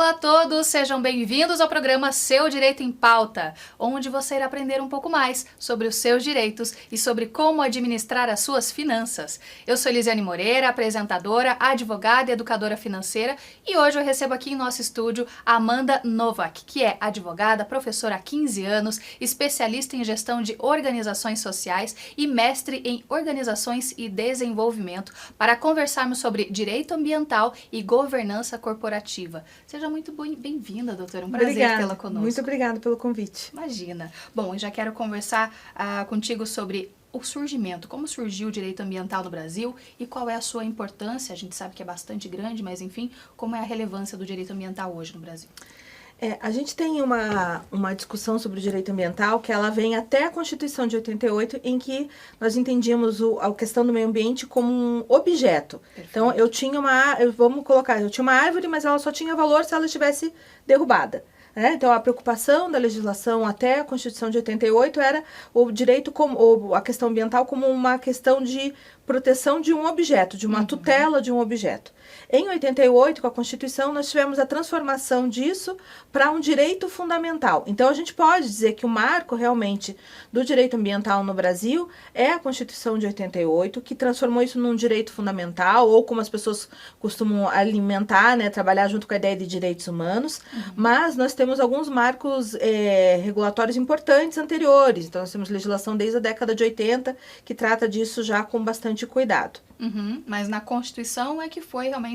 Olá a todos, sejam bem-vindos ao programa Seu Direito em Pauta, onde você irá aprender um pouco mais sobre os seus direitos e sobre como administrar as suas finanças. Eu sou Elisiane Moreira, apresentadora, advogada e educadora financeira, e hoje eu recebo aqui em nosso estúdio a Amanda Novak, que é advogada, professora há 15 anos, especialista em gestão de organizações sociais e mestre em organizações e desenvolvimento, para conversarmos sobre direito ambiental e governança corporativa. Seja muito bem-vinda, doutora. Um prazer tê-la conosco. Muito obrigada pelo convite. Imagina. Bom, eu já quero conversar contigo sobre o surgimento, como surgiu o direito ambiental no Brasil e qual é a sua importância. A gente sabe que é bastante grande, mas enfim, como é a relevância do direito ambiental hoje no Brasil? A gente tem uma discussão sobre o direito ambiental que ela vem até a Constituição de 88, em que nós entendíamos a questão do meio ambiente como um objeto. Perfeito. Então, eu tinha uma árvore, mas ela só tinha valor se ela estivesse derrubada. Então, a preocupação da legislação até a Constituição de 88 era o direito, ou a questão ambiental, como uma questão de proteção de um objeto, de uma tutela de um objeto. Em 88, com a Constituição, nós tivemos a transformação disso para um direito fundamental. Então, a gente pode dizer que o marco realmente do direito ambiental no Brasil é a Constituição de 88, que transformou isso num direito fundamental, ou como as pessoas costumam alimentar, trabalhar junto com a ideia de direitos humanos. Mas nós temos alguns marcos regulatórios importantes anteriores. Então, nós temos legislação desde a década de 80, que trata disso já com bastante cuidado. Mas na Constituição é que foi realmente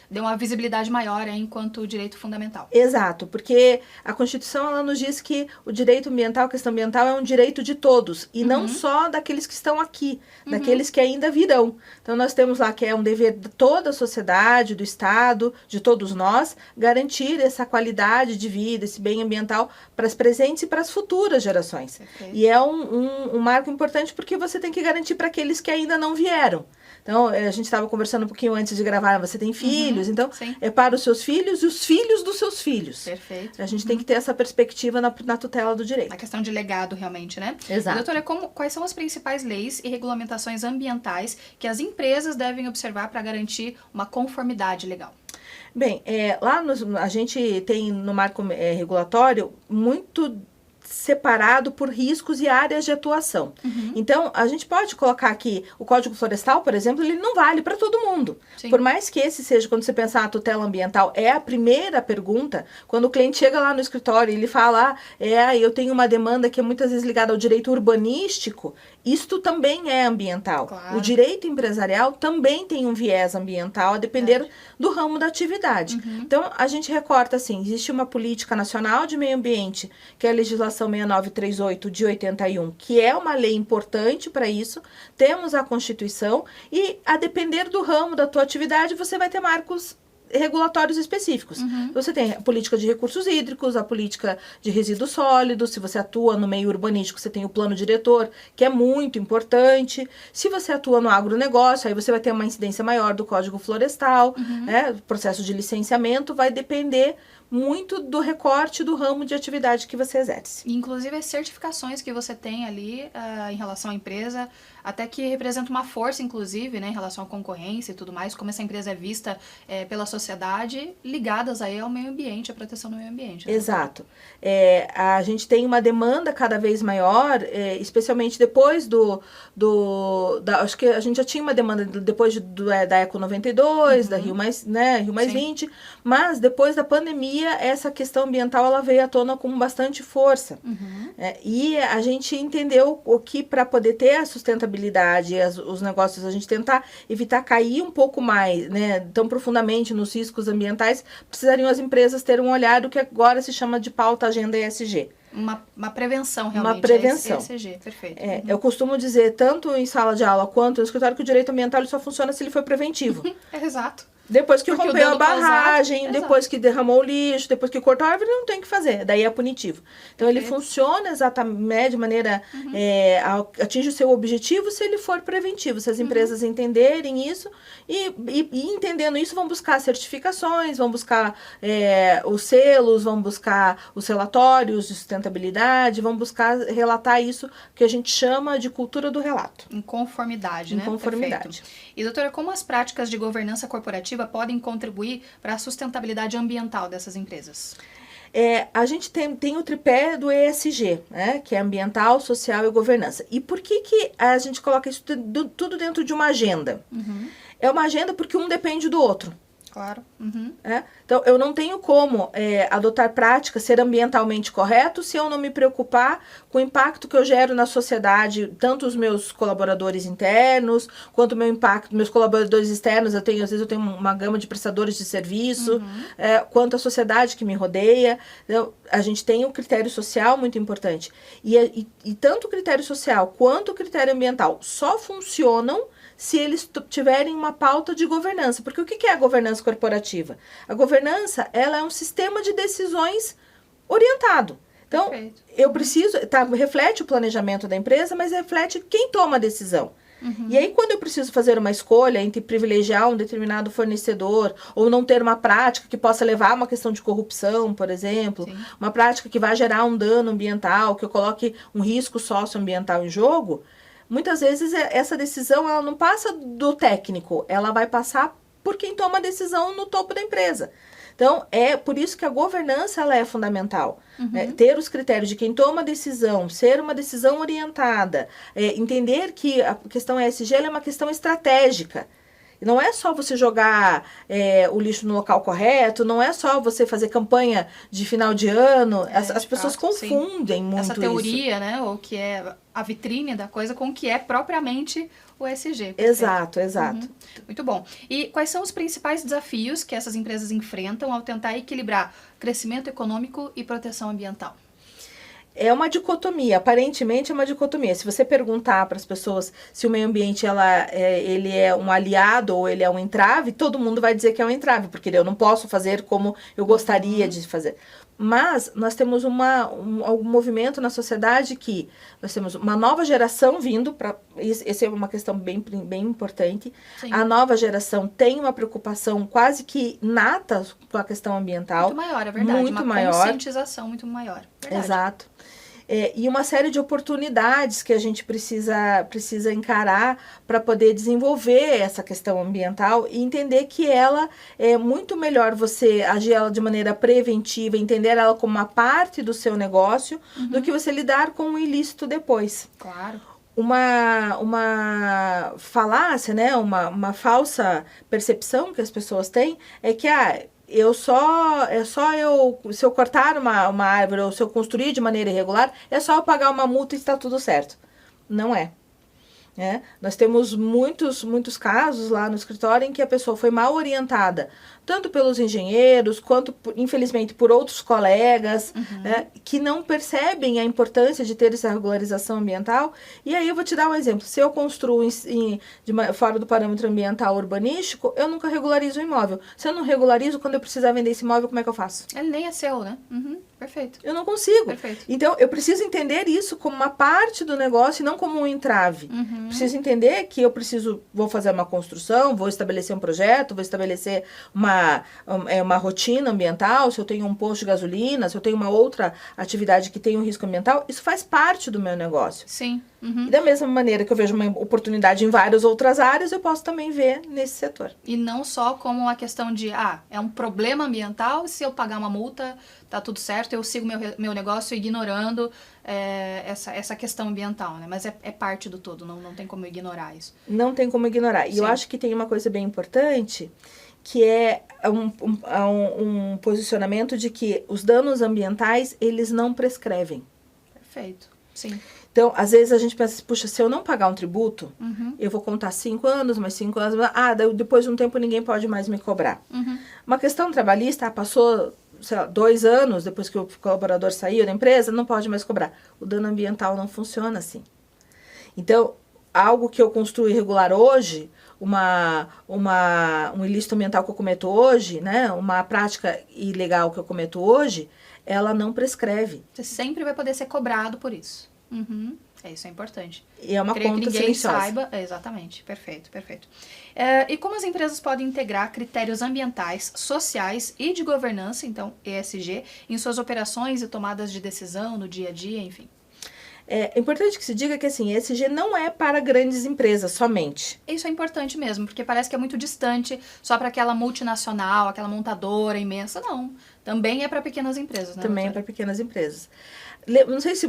deu uma visibilidade maior enquanto direito fundamental. Exato, porque a Constituição ela nos diz que o direito ambiental, a questão ambiental é um direito de todos, e não só daqueles que estão aqui, daqueles que ainda virão. Então nós temos lá que é um dever de toda a sociedade, do Estado, de todos nós, garantir essa qualidade de vida, esse bem ambiental para as presentes e para as futuras gerações. Okay. E é um marco importante porque você tem que garantir para aqueles que ainda não vieram. Então, a gente estava conversando um pouquinho antes de gravar, você tem filhos, então sim. É para os seus filhos e os filhos dos seus filhos. Perfeito. A gente tem que ter essa perspectiva na tutela do direito. A questão de legado, realmente, né? Exato. Doutora, quais são as principais leis e regulamentações ambientais que as empresas devem observar para garantir uma conformidade legal? Bem, a gente tem no marco regulatório muito separado por riscos e áreas de atuação. Então, a gente pode colocar aqui o Código Florestal, por exemplo, ele não vale para todo mundo. Sim. Por mais que esse seja, quando você pensar na tutela ambiental, é a primeira pergunta, quando o cliente chega lá no escritório e ele fala, eu tenho uma demanda que é muitas vezes ligada ao direito urbanístico, isto também é ambiental. Claro. O direito empresarial também tem um viés ambiental, a depender do ramo da atividade. Então, a gente recorta assim, existe uma política nacional de meio ambiente, que é a legislação 6938 de 81, que é uma lei importante para isso. Temos a Constituição e, a depender do ramo da tua atividade, você vai ter marcos regulatórios específicos. Você tem a política de recursos hídricos, a política de resíduos sólidos. Se você atua no meio urbanístico, você tem o plano diretor, que é muito importante. Se você atua no agronegócio, aí você vai ter uma incidência maior do Código Florestal. O processo de licenciamento vai depender muito do recorte do ramo de atividade que você exerce. Inclusive as certificações que você tem ali em relação à empresa, até que representa uma força, inclusive, em relação à concorrência e tudo mais, como essa empresa é vista pela sociedade, ligadas aí ao meio ambiente, à proteção do meio ambiente. Né? Exato. A gente tem uma demanda cada vez maior, especialmente depois acho que a gente já tinha uma demanda depois da Eco 92, da Rio Mais 20, mas depois da pandemia, essa questão ambiental ela veio à tona com bastante força. E a gente entendeu o que, para poder ter a sustentabilidade, os negócios, a gente tentar evitar cair um pouco mais, tão profundamente nos riscos ambientais, precisariam as empresas ter um olhar do que agora se chama de pauta agenda ESG. Uma prevenção, realmente. Uma prevenção. ESG, perfeito. Eu costumo dizer, tanto em sala de aula quanto no escritório, que o direito ambiental ele só funciona se ele for preventivo. Exato. Depois que rompeu a barragem, depois que derramou o lixo, depois que cortou a árvore, não tem o que fazer. Daí é punitivo. Então, ele funciona exatamente de maneira... atinge o seu objetivo se ele for preventivo. Se as empresas entenderem isso e entendendo isso, vão buscar certificações, vão buscar os selos, vão buscar os relatórios de sustentabilidade, vão buscar relatar isso que a gente chama de cultura do relato. Em conformidade, né? Em conformidade. Perfeito. E, doutora, como as práticas de governança corporativa corporativa podem contribuir para a sustentabilidade ambiental dessas empresas? A gente tem o tripé do ESG, né, que é ambiental, social e governança. E por que a gente coloca isso tudo dentro de uma agenda? É uma agenda porque um depende do outro. Claro. Então, eu não tenho como adotar práticas, ser ambientalmente correto, se eu não me preocupar com o impacto que eu gero na sociedade, tanto os meus colaboradores internos, quanto o meu impacto, meus colaboradores externos, às vezes eu tenho uma gama de prestadores de serviço, quanto a sociedade que me rodeia. Então, a gente tem o critério social muito importante. E tanto o critério social quanto o critério ambiental só funcionam se eles tiverem uma pauta de governança. Porque o que é a governança corporativa? A governança, ela é um sistema de decisões orientado. Então, Perfeito. eu preciso, reflete o planejamento da empresa, mas reflete quem toma a decisão. E aí, quando eu preciso fazer uma escolha entre privilegiar um determinado fornecedor ou não ter uma prática que possa levar a uma questão de corrupção, por exemplo, uma prática que vai gerar um dano ambiental, que eu coloque um risco socioambiental em jogo, muitas vezes essa decisão ela não passa do técnico, ela vai passar por quem toma a decisão no topo da empresa. Então, é por isso que a governança ela é fundamental. Ter os critérios de quem toma a decisão, ser uma decisão orientada, entender que a questão ESG ela é uma questão estratégica. E não é só você jogar o lixo no local correto, não é só você fazer campanha de final de ano. As pessoas confundem muito isso. Essa teoria, né, ou que é a vitrine da coisa com o que é propriamente o ESG. Exato. Muito bom. E quais são os principais desafios que essas empresas enfrentam ao tentar equilibrar crescimento econômico e proteção ambiental? É uma dicotomia, aparentemente é uma dicotomia. Se você perguntar para as pessoas se o meio ambiente ele é um aliado ou ele é um entrave, todo mundo vai dizer que é um entrave, porque eu não posso fazer como eu gostaria de fazer. Mas nós temos um movimento na sociedade que nós temos uma nova geração vindo, essa é uma questão bem importante. Sim. A nova geração tem uma preocupação quase que nata com a questão ambiental. Muito maior, é verdade. Muito uma maior. Conscientização muito maior. Verdade. Exato. E uma série de oportunidades que a gente precisa encarar para poder desenvolver essa questão ambiental e entender que ela é muito melhor você agir ela de maneira preventiva, entender ela como uma parte do seu negócio, do que você lidar com o ilícito depois. Claro. Uma falácia, né? Uma falsa percepção que as pessoas têm é que se eu cortar uma árvore ou se eu construir de maneira irregular, é só eu pagar uma multa e está tudo certo. Não é. Nós temos muitos casos lá no escritório em que a pessoa foi mal orientada, tanto pelos engenheiros, quanto, infelizmente, por outros colegas, que não percebem a importância de ter essa regularização ambiental. E aí eu vou te dar um exemplo. Se eu construo fora do parâmetro ambiental urbanístico, eu nunca regularizo o imóvel. Se eu não regularizo, quando eu precisar vender esse imóvel, como é que eu faço? Ele nem é seu, né? Perfeito. Eu não consigo. Perfeito. Então, eu preciso entender isso como uma parte do negócio e não como um entrave. Preciso entender que vou fazer uma construção, vou estabelecer um projeto, vou estabelecer uma rotina ambiental, se eu tenho um posto de gasolina, se eu tenho uma outra atividade que tem um risco ambiental, isso faz parte do meu negócio. Sim. E da mesma maneira que eu vejo uma oportunidade em várias outras áreas, eu posso também ver nesse setor. E não só como uma questão de, é um problema ambiental, se eu pagar uma multa, tá tudo certo, eu sigo meu negócio ignorando essa questão ambiental, né? Mas é parte do todo, não tem como ignorar isso. Não tem como ignorar. E eu acho que tem uma coisa bem importante, que é um posicionamento de que os danos ambientais, eles não prescrevem. Perfeito, sim. Então, às vezes a gente pensa, puxa, se eu não pagar um tributo, eu vou contar 5 anos, mais 5 anos, depois de um tempo ninguém pode mais me cobrar. Uma questão trabalhista, passou, sei lá, 2 anos depois que o colaborador saiu da empresa, não pode mais cobrar. O dano ambiental não funciona assim. Então, algo que eu construo irregular hoje, um ilícito ambiental que eu cometo hoje, né, uma prática ilegal que eu cometo hoje, ela não prescreve. Você sempre vai poder ser cobrado por isso. Isso é importante. E é uma Creio conta que ninguém silenciosa. saiba. Exatamente, perfeito. E como as empresas podem integrar critérios ambientais, sociais e de governança, então ESG, em suas operações e tomadas de decisão no dia a dia, enfim? É importante que se diga que, assim, ESG não é para grandes empresas somente. Isso é importante mesmo, porque parece que é muito distante só para aquela multinacional, aquela montadora imensa. Não, também é para pequenas empresas, né? Também é para pequenas empresas. Não sei se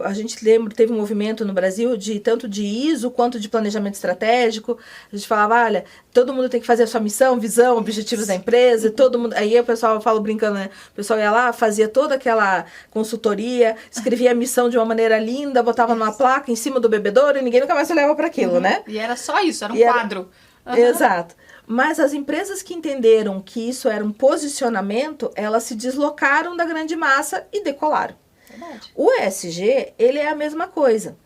a gente lembra, teve um movimento no Brasil tanto de ISO quanto de planejamento estratégico. A gente falava, olha, todo mundo tem que fazer a sua missão, visão, objetivos da empresa, todo mundo. Aí o pessoal, eu falo brincando, né? O pessoal ia lá, fazia toda aquela consultoria, escrevia a missão de uma maneira linda, botava numa placa em cima do bebedouro e ninguém nunca mais olhava para aquilo, né? E era só isso, era um quadro. Exato. Mas as empresas que entenderam que isso era um posicionamento, elas se deslocaram da grande massa e decolaram. Verdade. O ESG, ele é a mesma coisa.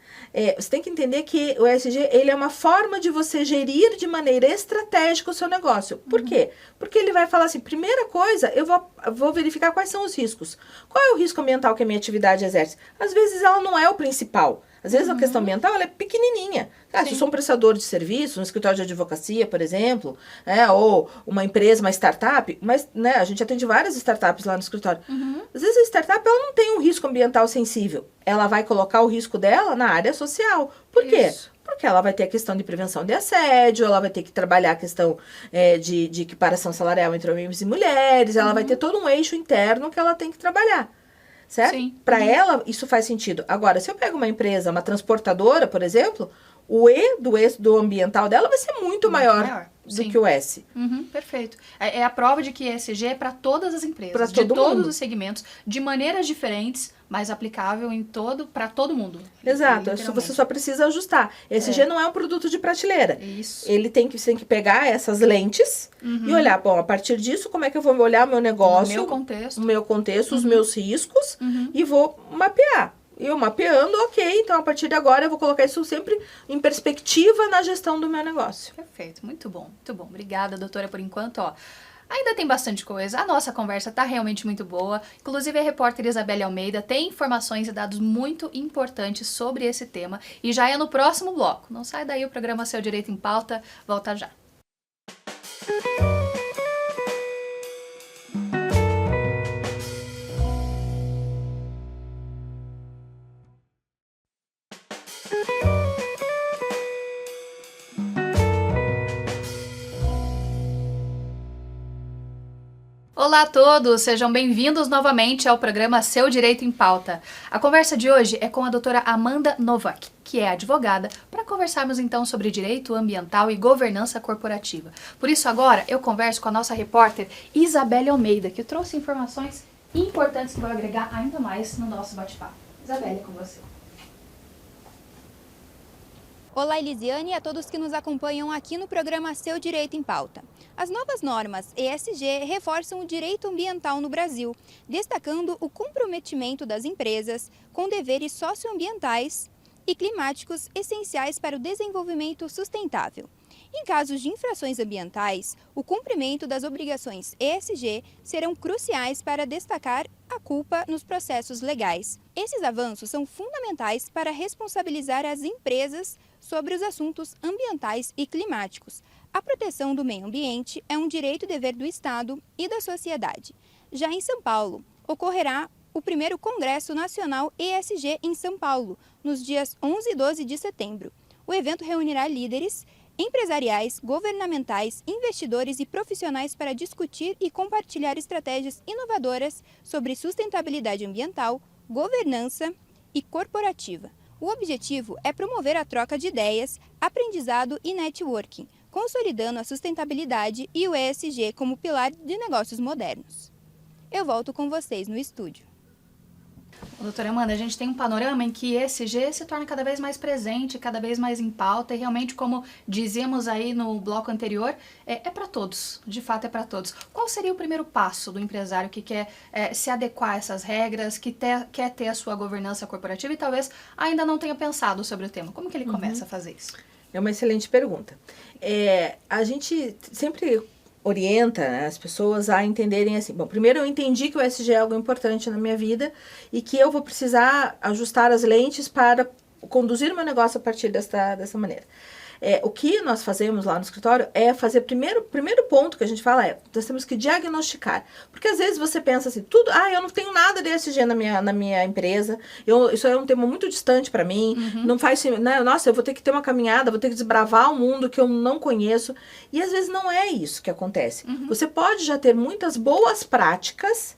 Você tem que entender que o ESG, ele é uma forma de você gerir de maneira estratégica o seu negócio. Por quê? Porque ele vai falar assim, primeira coisa, eu vou verificar quais são os riscos. Qual é o risco ambiental que a minha atividade exerce? Às vezes ela não é o principal. Às vezes a questão ambiental ela é pequenininha. Se eu sou um prestador de serviço, um escritório de advocacia, por exemplo, ou uma empresa, uma startup, mas né, a gente atende várias startups lá no escritório. Às vezes a startup ela não tem um risco ambiental sensível. Ela vai colocar o risco dela na área social. Por quê? Porque ela vai ter a questão de prevenção de assédio, ela vai ter que trabalhar a questão de equiparação salarial entre homens e mulheres, ela vai ter todo um eixo interno que ela tem que trabalhar. Certo? Para ela, isso faz sentido. Agora, se eu pego uma empresa, uma transportadora, por exemplo, o E do ambiental dela vai ser muito maior do que o S. Perfeito. É a prova de que ESG é para todas as empresas, de todos os segmentos, de maneiras diferentes, mas aplicável para todo mundo. Exato. Você só precisa ajustar. ESG não é um produto de prateleira. Isso. Ele tem que pegar essas lentes e olhar, bom, a partir disso, como é que eu vou olhar o meu negócio, o meu contexto, os meus riscos e vou mapear. E eu mapeando, ok, então a partir de agora eu vou colocar isso sempre em perspectiva na gestão do meu negócio. Perfeito, muito bom, muito bom. Obrigada, doutora, por enquanto, ainda tem bastante coisa, a nossa conversa tá realmente muito boa, inclusive a repórter Isabelle Almeida tem informações e dados muito importantes sobre esse tema e já é no próximo bloco. Não sai daí, o programa Seu Direito em Pauta volta já. Olá a todos, sejam bem-vindos novamente ao programa Seu Direito em Pauta. A conversa de hoje é com a doutora Amanda Novak, que é advogada, para conversarmos então sobre direito ambiental e governança corporativa. Por isso agora eu converso com a nossa repórter Isabelle Almeida, que trouxe informações importantes que vão agregar ainda mais no nosso bate-papo. Isabelle, é com você. Olá, Elisiane, e a todos que nos acompanham aqui no programa Seu Direito em Pauta. As novas normas ESG reforçam o direito ambiental no Brasil, destacando o comprometimento das empresas com deveres socioambientais e climáticos essenciais para o desenvolvimento sustentável. Em casos de infrações ambientais, o cumprimento das obrigações ESG serão cruciais para destacar a culpa nos processos legais. Esses avanços são fundamentais para responsabilizar as empresas sobre os assuntos ambientais e climáticos. A proteção do meio ambiente é um direito e dever do Estado e da sociedade. Já em São Paulo, ocorrerá o primeiro Congresso Nacional ESG em São Paulo, nos dias 11 e 12 de setembro. O evento reunirá líderes empresariais, governamentais, investidores e profissionais para discutir e compartilhar estratégias inovadoras sobre sustentabilidade ambiental, governança e corporativa. O objetivo é promover a troca de ideias, aprendizado e networking, consolidando a sustentabilidade e o ESG como pilar de negócios modernos. Eu volto com vocês no estúdio. Doutora Amanda, a gente tem um panorama em que ESG se torna cada vez mais presente, cada vez mais em pauta e realmente, como dizíamos aí no bloco anterior, é para todos, de fato é para todos. Qual seria o primeiro passo do empresário que quer se adequar a essas regras, que quer ter a sua governança corporativa e talvez ainda não tenha pensado sobre o tema? Como que ele começa a fazer isso? É uma excelente pergunta. A gente sempre orienta, né, as pessoas a entenderem assim, bom, primeiro eu entendi que o ESG é algo importante na minha vida e que eu vou precisar ajustar as lentes para conduzir o meu negócio a partir dessa maneira. o que nós fazemos lá no escritório é fazer, primeiro ponto que a gente fala nós temos que diagnosticar. Porque às vezes você pensa assim, eu não tenho nada de ESG na minha empresa, isso é um tema muito distante para mim, não faz, né, nossa, eu vou ter que ter uma caminhada, vou ter que desbravar um mundo que eu não conheço. E às vezes não é isso que acontece. Você pode já ter muitas boas práticas,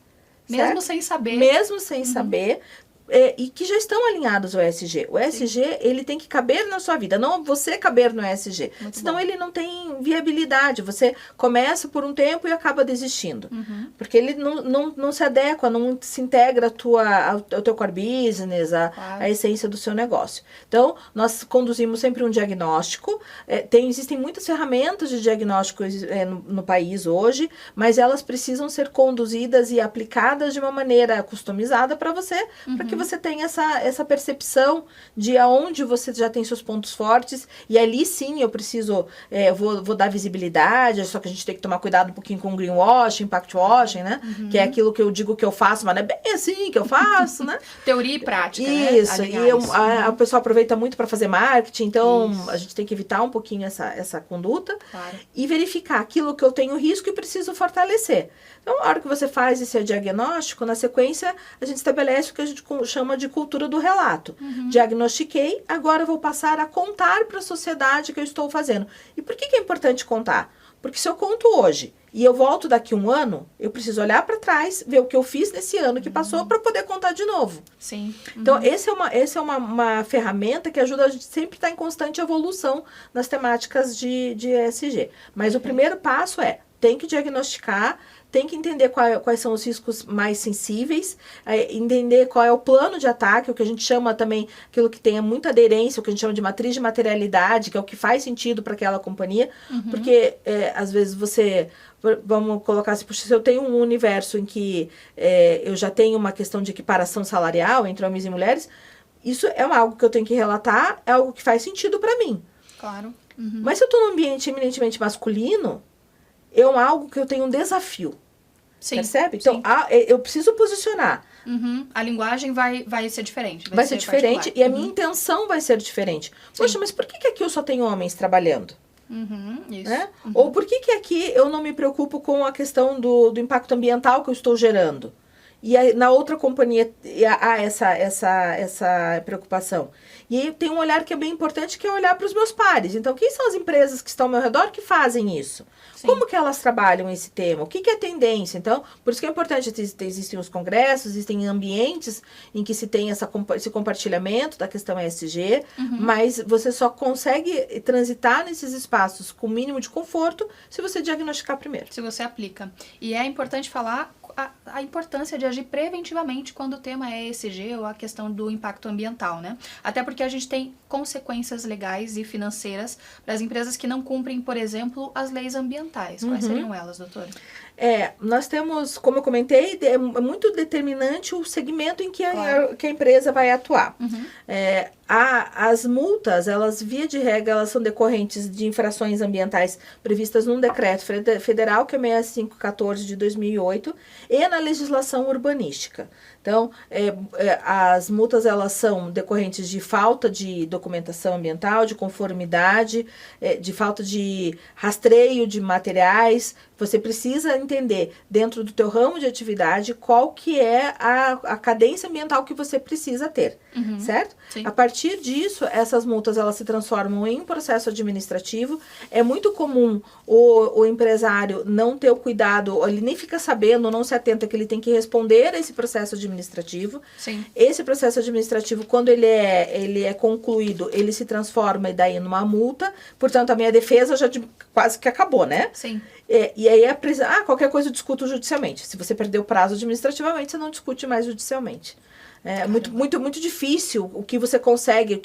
mesmo certo? sem saber. Mesmo sem saber, e que já estão alinhados ao ESG. O ESG, ele tem que caber na sua vida, não você caber no ESG. Muito senão bom. ele não tem viabilidade. Você começa por um tempo e acaba desistindo. Porque ele não se adequa, não se integra ao teu core business, a essência do seu negócio. Então, nós conduzimos sempre um diagnóstico. Existem muitas ferramentas de diagnóstico no país hoje, mas elas precisam ser conduzidas e aplicadas de uma maneira customizada para você, para que você tenha essa percepção de aonde você já tem seus pontos fortes, e ali sim eu preciso, vou dar visibilidade, só que a gente tem que tomar cuidado um pouquinho com greenwashing, impact washing, né? Que é aquilo que eu digo que eu faço, mas não é bem assim que eu faço, né? Teoria e prática, isso, né? E o pessoal aproveita muito para fazer marketing, então a gente tem que evitar um pouquinho essa conduta e verificar aquilo que eu tenho risco e preciso fortalecer. Então, na hora que você faz esse diagnóstico, na sequência, a gente estabelece o que a gente chama de cultura do relato. Diagnostiquei, agora eu vou passar a contar para a sociedade que eu estou fazendo. E por que é importante contar? Porque se eu conto hoje e eu volto daqui um ano, eu preciso olhar para trás, ver o que eu fiz nesse ano que passou para poder contar de novo. Sim. Então, essa é uma ferramenta que ajuda a gente sempre a estar em constante evolução nas temáticas de ESG. Mas o primeiro passo tem que diagnosticar, tem que entender quais são os riscos mais sensíveis, entender qual é o plano de ataque, o que a gente chama também, aquilo que tenha muita aderência, o que a gente chama de matriz de materialidade, que é o que faz sentido para aquela companhia, porque às vezes vamos colocar assim, se eu tenho um universo em que eu já tenho uma questão de equiparação salarial entre homens e mulheres, isso é algo que eu tenho que relatar, é algo que faz sentido para mim. Claro. Mas se eu estou num ambiente eminentemente masculino, é algo que eu tenho um desafio. Sim, percebe? Então, eu preciso posicionar. A linguagem vai ser diferente. Vai ser diferente e a minha intenção vai ser diferente. Poxa, mas por que aqui eu só tenho homens trabalhando? Isso. Né? Ou por que aqui eu não me preocupo com a questão do impacto ambiental que eu estou gerando? E aí, na outra companhia há essa preocupação. E aí tem um olhar que é bem importante, que é olhar para os meus pares. Então, quem são as empresas que estão ao meu redor que fazem isso? Sim. Como que elas trabalham esse tema? O que é tendência? Então, por isso que é importante, existem os congressos, existem ambientes em que se tem esse compartilhamento da questão ESG, mas você só consegue transitar nesses espaços com o mínimo de conforto se você diagnosticar primeiro. Se você aplica. E é importante falar a importância de agir preventivamente quando o tema é ESG ou a questão do impacto ambiental, né? Até porque a gente tem consequências legais e financeiras para as empresas que não cumprem, por exemplo, as leis ambientais. Quais seriam elas, doutora? Nós temos, como eu comentei, é muito determinante o segmento em que a empresa vai atuar. As multas, elas, via de regra, elas são decorrentes de infrações ambientais previstas num decreto federal, que é 6514 de 2008, e na legislação urbanística. Então, as multas, elas são decorrentes de falta de documentação ambiental, de conformidade, de falta de rastreio de materiais. Você precisa entender, dentro do teu ramo de atividade, qual que é a cadência ambiental que você precisa ter, certo? Sim. A partir disso, essas multas, elas se transformam em processo administrativo. É muito comum o empresário não ter o cuidado, ele nem fica sabendo, não se atenta que ele tem que responder a esse processo administrativo. Sim. Esse processo administrativo, quando ele é concluído, ele se transforma e daí numa multa. Portanto, a minha defesa já quase que acabou, né? Sim. E aí qualquer coisa eu discuto judicialmente. Se você perdeu o prazo administrativamente, você não discute mais judicialmente. É muito difícil o que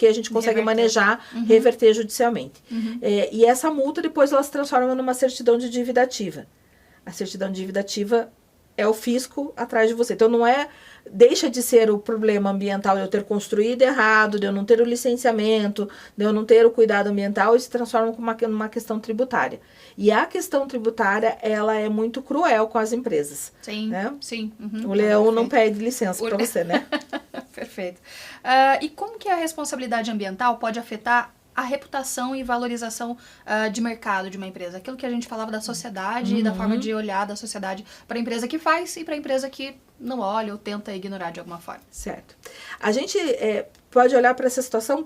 a gente consegue manejar, reverter judicialmente. E essa multa, depois, ela se transforma numa certidão de dívida ativa. A certidão de dívida ativa é o fisco atrás de você. Então, deixa de ser o problema ambiental de eu ter construído errado, de eu não ter o licenciamento, de eu não ter o cuidado ambiental, e se transforma numa questão tributária. E a questão tributária, ela é muito cruel com as empresas. Sim, né? sim. O leão não pede licença para você, né? Perfeito. E como que a responsabilidade ambiental pode afetar a reputação e valorização de mercado de uma empresa. Aquilo que a gente falava da sociedade e da forma de olhar da sociedade para a empresa que faz e para a empresa que não olha ou tenta ignorar de alguma forma. Certo. A gente pode olhar para essa situação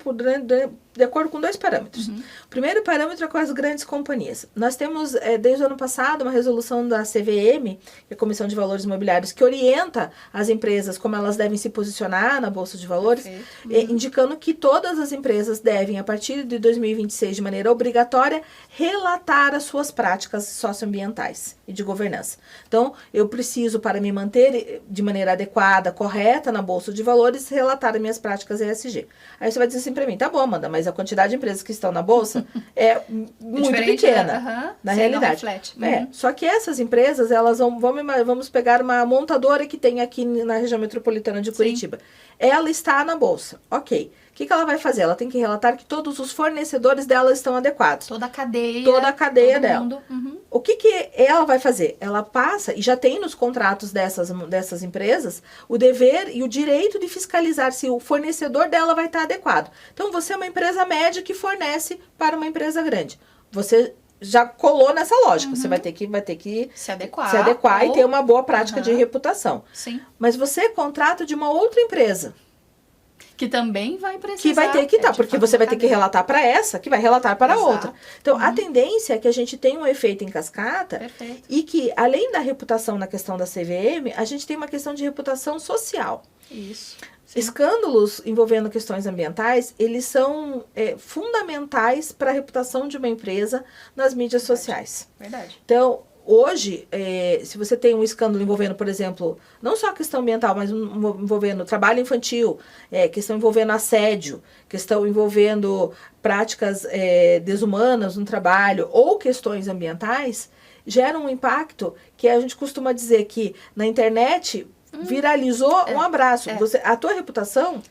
de acordo com 2 parâmetros. O primeiro parâmetro é com as grandes companhias. Nós temos, desde o ano passado, uma resolução da CVM, que é a Comissão de Valores Imobiliários, que orienta as empresas como elas devem se posicionar na Bolsa de Valores, indicando que todas as empresas devem, a partir de 2026, de maneira obrigatória, relatar as suas práticas socioambientais e de governança. Então, eu preciso, para me manter de maneira adequada, correta na Bolsa de Valores, relatar as minhas práticas ESG. Aí você vai dizer assim para mim, tá bom, Amanda, mas a quantidade de empresas que estão na Bolsa é muito pequena, na realidade. Só que essas empresas, elas vamos pegar uma montadora que tem aqui na região metropolitana de Curitiba. Sim. Ela está na Bolsa, ok. O que ela vai fazer? Ela tem que relatar que todos os fornecedores dela estão adequados. Toda a cadeia. Toda a cadeia dela. Uhum. O que ela vai fazer? Ela passa, e já tem nos contratos dessas empresas, o dever e o direito de fiscalizar se o fornecedor dela vai estar adequado. Então, você é uma empresa média que fornece para uma empresa grande. Você já colou nessa lógica. Você vai ter que se adequar e ter uma boa prática de reputação. Sim. Mas você é contrato de uma outra empresa. Que também vai precisar. Que vai ter que estar, porque você vai ter que relatar para essa, que vai relatar para a outra. Então, a tendência é que a gente tenha um efeito em cascata. Perfeito. E que, além da reputação na questão da CVM, a gente tem uma questão de reputação social. Isso. Sim. Escândalos envolvendo questões ambientais, eles são fundamentais para a reputação de uma empresa nas mídias sociais. Verdade. Então, hoje, se você tem um escândalo envolvendo, por exemplo, não só a questão ambiental, mas envolvendo trabalho infantil, questão envolvendo assédio, questão envolvendo práticas desumanas no trabalho ou questões ambientais, gera um impacto que a gente costuma dizer que na internet viralizou um abraço. A tua reputação...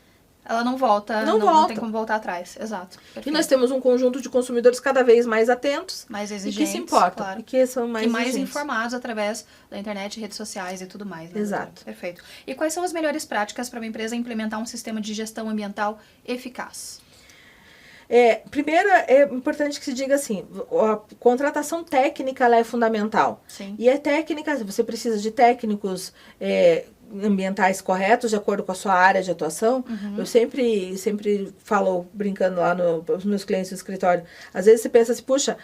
Ela não volta, não tem como voltar atrás. Exato. Perfeito. E nós temos um conjunto de consumidores cada vez mais atentos, mais exigentes, e que se importam, claro. e que são mais informados através da internet, redes sociais e tudo mais. Né, exato. Doutor? Perfeito. E quais são as melhores práticas para uma empresa implementar um sistema de gestão ambiental eficaz? Primeiro, é importante que se diga assim, a contratação técnica ela é fundamental. Sim. E técnica, você precisa de técnicos ambientais corretos, de acordo com a sua área de atuação. Eu sempre falo, brincando lá nos meus clientes no escritório, às vezes você pensa assim, puxa,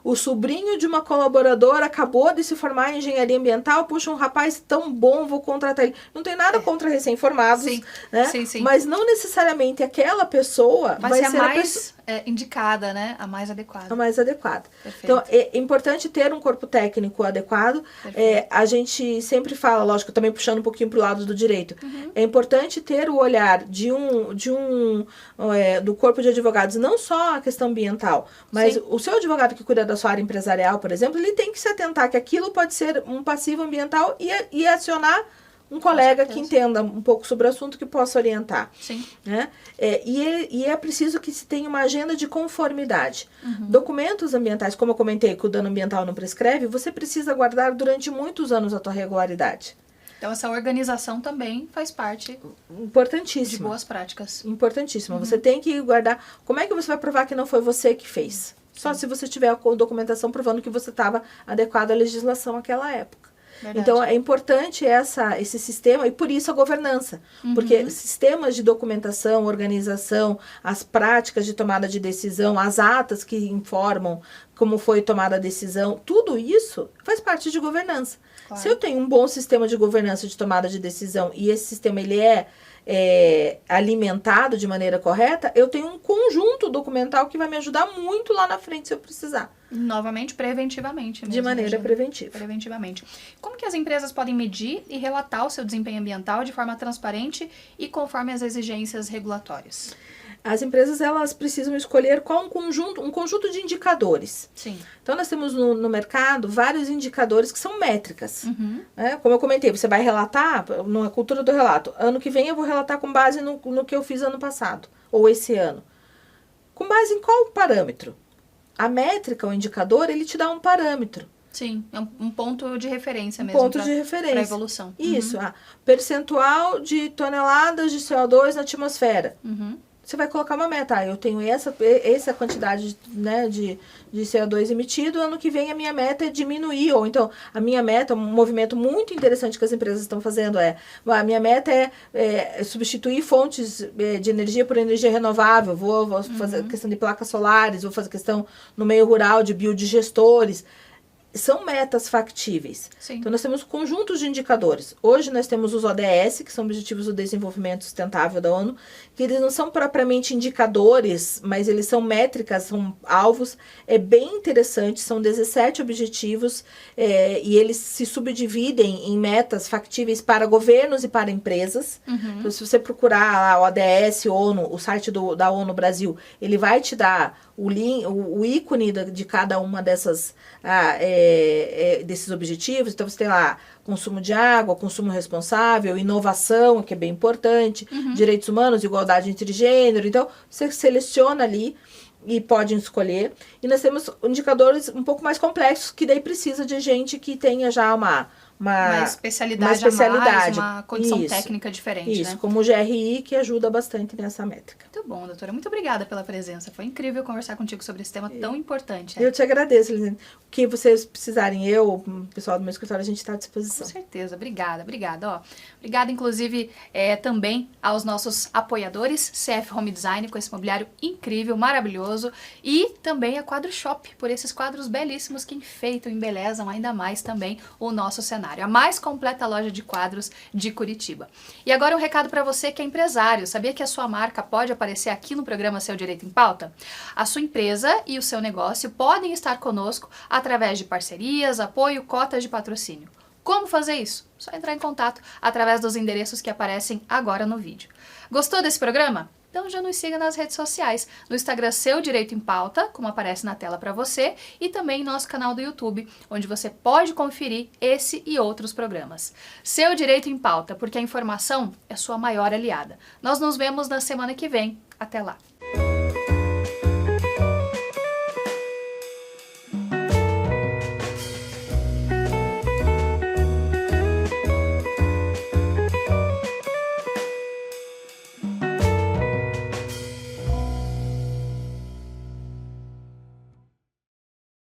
o sobrinho de uma colaboradora acabou de se formar em engenharia ambiental, puxa, um rapaz tão bom, vou contratar ele. Não tem nada contra recém-formados, né? Sim. Mas não necessariamente aquela pessoa vai ser a mais indicada, né? A mais adequada. A mais adequada. Perfeito. Então, é importante ter um corpo técnico adequado. A gente sempre fala, lógico, também puxando um pouquinho para o lado do direito. É importante ter o olhar do corpo de advogados, não só a questão ambiental, mas o seu advogado que cuida da sua área empresarial, por exemplo, ele tem que se atentar que aquilo pode ser um passivo ambiental e acionar um colega que entenda um pouco sobre o assunto que possa orientar. Sim. Né? E é preciso que se tenha uma agenda de conformidade. Documentos ambientais, como eu comentei, que o dano ambiental não prescreve, você precisa guardar durante muitos anos a tua regularidade. Então, essa organização também faz parte importantíssima de boas práticas. Importantíssima. Você tem que guardar. Como é que você vai provar que não foi você que fez? Só se você tiver a documentação provando que você estava adequado à legislação naquela época. Verdade. Então, é importante esse sistema, e por isso a governança. Porque sistemas de documentação, organização, as práticas de tomada de decisão, as atas que informam como foi tomada a decisão, tudo isso faz parte de governança. Claro. Se eu tenho um bom sistema de governança de tomada de decisão e esse sistema ele é alimentado de maneira correta, eu tenho um conjunto documental que vai me ajudar muito lá na frente se eu precisar. Novamente, preventivamente. Mesmo, de maneira preventiva. Preventivamente. Como que as empresas podem medir e relatar o seu desempenho ambiental de forma transparente e conforme as exigências regulatórias? As empresas elas precisam escolher qual um conjunto de indicadores. Sim. Então, nós temos no mercado vários indicadores que são métricas. Né? Como eu comentei, você vai relatar, na cultura do relato, ano que vem eu vou relatar com base no que eu fiz ano passado, ou esse ano. Com base em qual parâmetro? A métrica, o indicador, ele te dá um parâmetro. Sim, é um ponto de referência mesmo. Ponto de referência. Para a evolução. Isso. Percentual de toneladas de CO2 na atmosfera. você vai colocar uma meta. Eu tenho essa quantidade, né, de CO2 emitido, ano que vem a minha meta é diminuir. Ou então, a minha meta, um movimento muito interessante que as empresas estão fazendo a minha meta é substituir fontes de energia por energia renovável. Vou fazer questão de placas solares, vou fazer questão no meio rural de biodigestores. São metas factíveis. Sim. Então, nós temos conjuntos de indicadores. Hoje, nós temos os ODS, que são Objetivos do Desenvolvimento Sustentável da ONU, que eles não são propriamente indicadores, mas eles são métricas, são alvos. É bem interessante, são 17 objetivos, e eles se subdividem em metas factíveis para governos e para empresas. Então, se você procurar lá o ODS, ONU, o site da ONU Brasil, ele vai te dar o ícone de cada uma desses objetivos. Então, você tem lá consumo de água, consumo responsável, inovação, que é bem importante, direitos humanos, igualdade entre gênero. Então, você seleciona ali e pode escolher. E nós temos indicadores um pouco mais complexos, que daí precisa de gente que tenha já uma especialidade a mais, uma condição técnica diferente, isso, né? Como o GRI, que ajuda bastante nessa métrica. Muito bom, doutora. Muito obrigada pela presença. Foi incrível conversar contigo sobre esse tema tão importante. Eu te agradeço, Lisane. O que vocês precisarem, o pessoal do meu escritório, a gente está à disposição. Com certeza. Obrigada. Obrigada, inclusive, também aos nossos apoiadores, CF Home Design, com esse mobiliário incrível, maravilhoso, e também a Quadro Shop, por esses quadros belíssimos que enfeitam, embelezam ainda mais também o nosso cenário. A mais completa loja de quadros de Curitiba. E agora um recado para você que é empresário. Sabia que a sua marca pode aparecer aqui no programa Seu Direito em Pauta? A sua empresa e o seu negócio podem estar conosco através de parcerias, apoio, cotas de patrocínio. Como fazer isso? Só entrar em contato através dos endereços que aparecem agora no vídeo. Gostou desse programa? Então já nos siga nas redes sociais, no Instagram Seu Direito em Pauta, como aparece na tela para você, e também em nosso canal do YouTube, onde você pode conferir esse e outros programas. Seu Direito em Pauta, porque a informação é sua maior aliada. Nós nos vemos na semana que vem. Até lá!